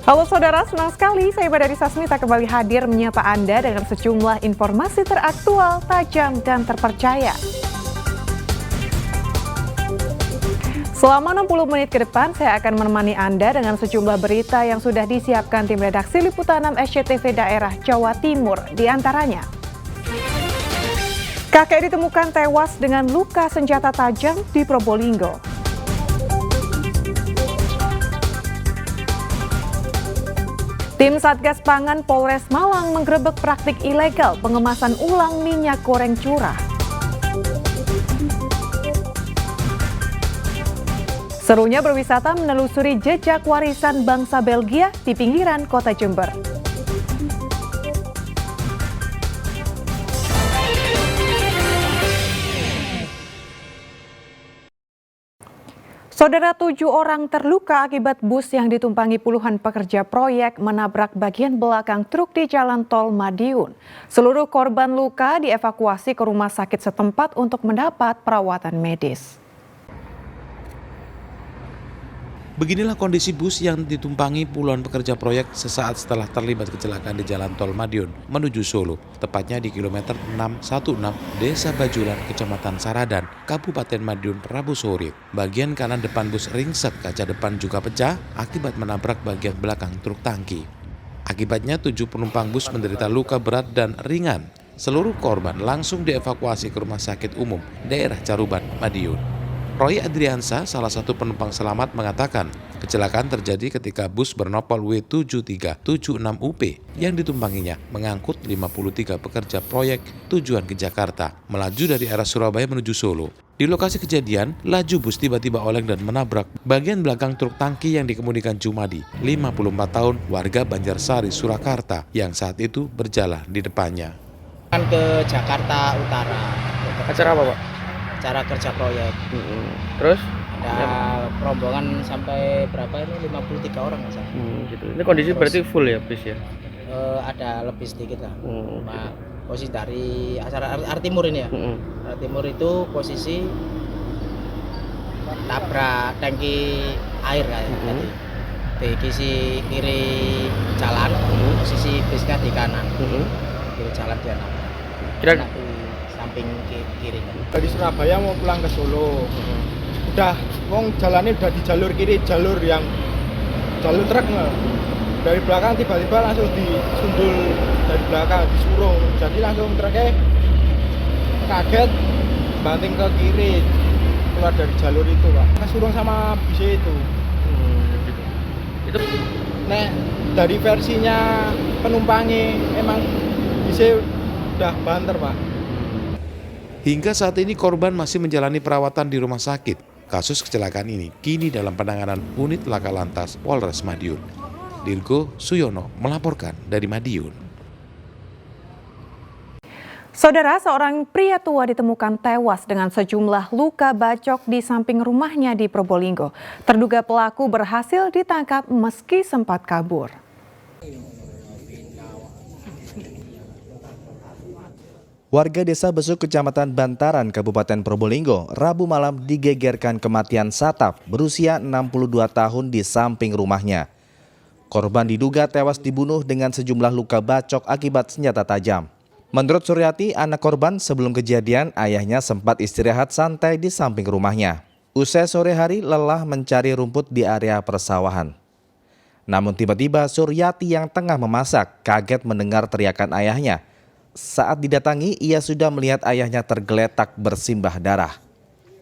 Halo saudara, senang sekali saya Badari Sasmita kembali hadir menyapa Anda dengan sejumlah informasi teraktual, tajam, dan terpercaya. Selama 60 menit ke depan, saya akan menemani Anda dengan sejumlah berita yang sudah disiapkan tim redaksi Liputan 6 SCTV daerah Jawa Timur. Di antaranya, kakek ditemukan tewas dengan luka senjata tajam di Probolinggo. Tim Satgas Pangan Polres Malang menggerebek praktik ilegal pengemasan ulang minyak goreng curah. Serunya berwisata menelusuri jejak warisan bangsa Belgia di pinggiran kota Jember. Saudara, 7 orang terluka akibat bus yang ditumpangi puluhan pekerja proyek menabrak bagian belakang truk di Jalan Tol Madiun. Seluruh korban luka dievakuasi ke rumah sakit setempat untuk mendapat perawatan medis. Beginilah kondisi bus yang ditumpangi puluhan pekerja proyek sesaat setelah terlibat kecelakaan di Jalan Tol Madiun menuju Solo, tepatnya di kilometer 616 Desa Bajulan, Kecamatan Saradan, Kabupaten Madiun, Rabu sore. Bagian kanan depan bus ringsek, kaca depan juga pecah akibat menabrak bagian belakang truk tangki. Akibatnya 7 penumpang bus menderita luka berat dan ringan. Seluruh korban langsung dievakuasi ke Rumah Sakit Umum Daerah Caruban, Madiun. Roy Adriansa, salah satu penumpang selamat, mengatakan kecelakaan terjadi ketika bus bernopol W7376UP yang ditumpanginya mengangkut 53 pekerja proyek tujuan ke Jakarta, melaju dari arah Surabaya menuju Solo. Di lokasi kejadian, laju bus tiba-tiba oleng dan menabrak bagian belakang truk tangki yang dikemudikan Jumadi, 54 tahun, warga Banjarsari, Surakarta, yang saat itu berjalan di depannya. Ke Jakarta Utara. Acara apa, Pak? Acara kerja proyek. Terus? Ada rombongan sampai berapa ini? 53 orang nggak salah. Gitu. Ini kondisi Terus, berarti full ya bis ya? ada lebih sedikit lah. Gitu. Posisi dari acara Artimur ini ya. Artimur itu posisi tabrak tangki air kayak tadi. Di sisi kiri jalan, posisi bisnya di kanan. Kiri jalan dia nabrak. Kira Di samping kirinya. Dari Surabaya mau pulang ke Solo, udah jalannya udah di jalur kiri, jalur truk nggak. Dari belakang tiba-tiba langsung disundul dari belakang, disurung, jadi langsung truknya kaget banting ke kiri, keluar dari jalur itu, Pak. Kesurung sama bis itu. gitu. Itu Nek dari versinya penumpangnya emang bisa udah banter, Pak. Hingga saat ini korban masih menjalani perawatan di rumah sakit. Kasus kecelakaan ini kini dalam penanganan unit Laka Lantas Polres Madiun. Dirgo Suyono melaporkan dari Madiun. Saudara, seorang pria tua ditemukan tewas dengan sejumlah luka bacok di samping rumahnya di Probolinggo. Terduga pelaku berhasil ditangkap meski sempat kabur. Warga desa Besuk, Kecamatan Bantaran, Kabupaten Probolinggo, Rabu malam digegerkan kematian Satap berusia 62 tahun di samping rumahnya. Korban diduga tewas dibunuh dengan sejumlah luka bacok akibat senjata tajam. Menurut Suryati, anak korban, sebelum kejadian ayahnya sempat istirahat santai di samping rumahnya. Usai sore hari lelah mencari rumput di area persawahan. Namun tiba-tiba Suryati yang tengah memasak kaget mendengar teriakan ayahnya. Saat didatangi, ia sudah melihat ayahnya tergeletak bersimbah darah.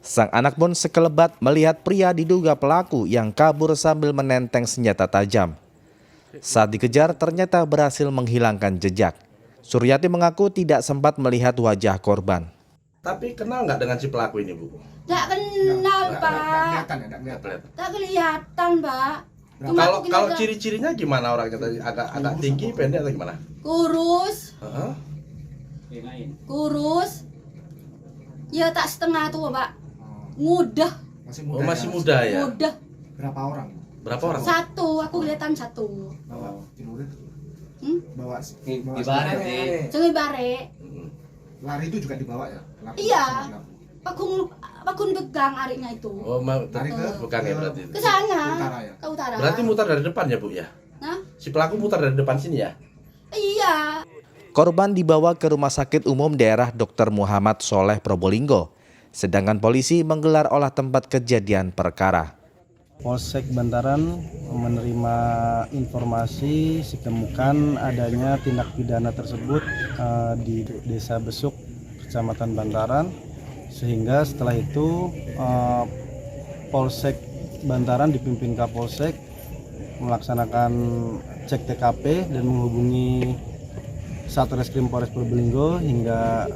Sang anak pun sekelebat melihat pria diduga pelaku yang kabur sambil menenteng senjata tajam. Saat dikejar, ternyata berhasil menghilangkan jejak. Suryati mengaku tidak sempat melihat wajah korban. Tapi kenal nggak dengan si pelaku ini, Bu? Tak kenal, Pak. Tak kelihatan, Pak. Kalau ciri-cirinya gimana orangnya tadi? Agak tinggi, pendek atau gimana? Kurus. Kurus. Ya tak setengah tua, Pak. Mudah. Masih muda ya? Mudah. Berapa orang? Berapa orang? Satu, aku kelihatan satu. Bawa timurit. Bawa Sungai Bare. lari itu juga dibawa ya? Iya. Pakun pegang ariknya itu. Oh, tarik ke bukan ya berarti? Ke sana. Utara ya? Ke utara. Berarti mutar dari depan ya, Bu ya? Nah, Si pelaku putar dari depan sini ya? Iya. Korban dibawa ke Rumah Sakit Umum Daerah Dr. Muhammad Soleh Probolinggo, sedangkan polisi menggelar olah tempat kejadian perkara. Polsek Bantaran menerima informasi ditemukan adanya tindak pidana tersebut di Desa Besuk, Kecamatan Bantaran, sehingga setelah itu Polsek Bantaran dipimpin Kapolsek melaksanakan cek TKP dan menghubungi Satreskrim Polres Probolinggo hingga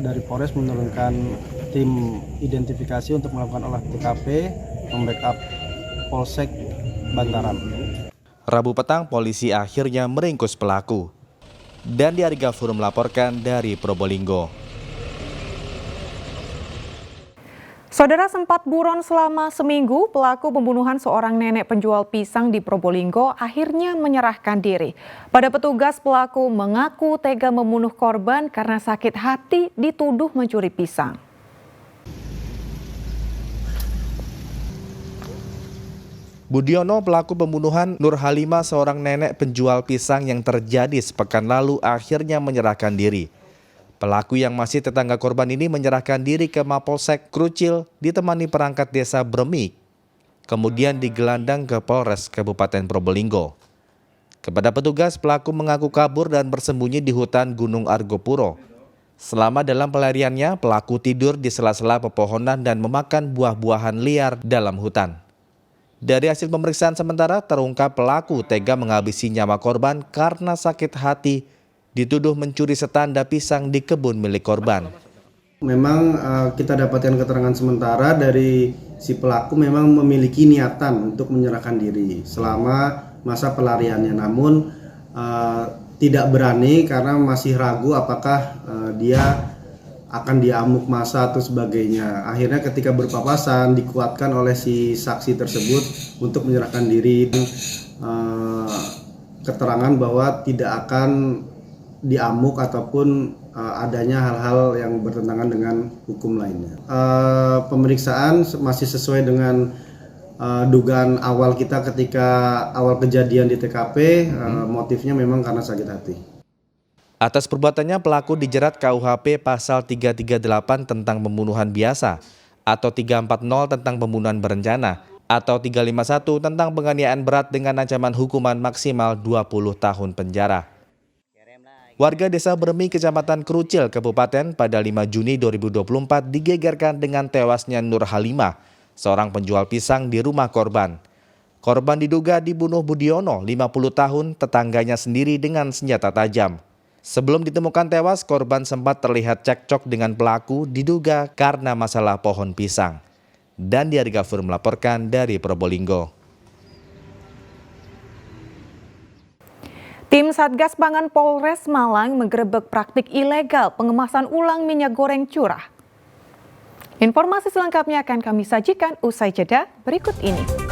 dari Polres menurunkan tim identifikasi untuk melakukan olah TKP, membackup Polsek Bantaran. Rabu petang, polisi akhirnya meringkus pelaku. Dan di Arigafur melaporkan dari Probolinggo. Saudara, sempat buron selama seminggu, pelaku pembunuhan seorang nenek penjual pisang di Probolinggo akhirnya menyerahkan diri. Pada petugas, pelaku mengaku tega membunuh korban karena sakit hati dituduh mencuri pisang. Budiono, pelaku pembunuhan Nur Halimah, seorang nenek penjual pisang yang terjadi sepekan lalu, akhirnya menyerahkan diri. Pelaku yang masih tetangga korban ini menyerahkan diri ke Mapolsek Krucil ditemani perangkat desa Bremik, kemudian digelandang ke Polres Kabupaten Probolinggo. Kepada petugas, pelaku mengaku kabur dan bersembunyi di hutan Gunung Argopuro. Selama dalam pelariannya, pelaku tidur di sela-sela pepohonan dan memakan buah-buahan liar dalam hutan. Dari hasil pemeriksaan sementara, terungkap pelaku tega menghabisi nyawa korban karena sakit hati dituduh mencuri setanda pisang di kebun milik korban. Memang kita dapatkan keterangan sementara dari si pelaku memang memiliki niatan untuk menyerahkan diri selama masa pelariannya, namun tidak berani karena masih ragu apakah dia akan diamuk massa atau sebagainya. Akhirnya ketika berpapasan dikuatkan oleh si saksi tersebut untuk menyerahkan diri, keterangan bahwa tidak akan diamuk ataupun adanya hal-hal yang bertentangan dengan hukum lainnya. Pemeriksaan masih sesuai dengan dugaan awal kita ketika awal kejadian di TKP, motifnya memang karena sakit hati. Atas perbuatannya, pelaku dijerat KUHP pasal 338 tentang pembunuhan biasa, atau 340 tentang pembunuhan berencana, atau 351 tentang penganiayaan berat dengan ancaman hukuman maksimal 20 tahun penjara. Warga Desa Bremi, Kecamatan Krucil, Kabupaten pada 5 Juni 2024 digegerkan dengan tewasnya Nur Halimah, seorang penjual pisang di rumah korban. Korban diduga dibunuh Budiono, 50 tahun, tetangganya sendiri dengan senjata tajam. Sebelum ditemukan tewas, korban sempat terlihat cekcok dengan pelaku diduga karena masalah pohon pisang. Dan Arigafur melaporkan dari Probolinggo. Tim Satgas Pangan Polres Malang menggerebek praktik ilegal pengemasan ulang minyak goreng curah. Informasi selengkapnya akan kami sajikan usai jeda berikut ini.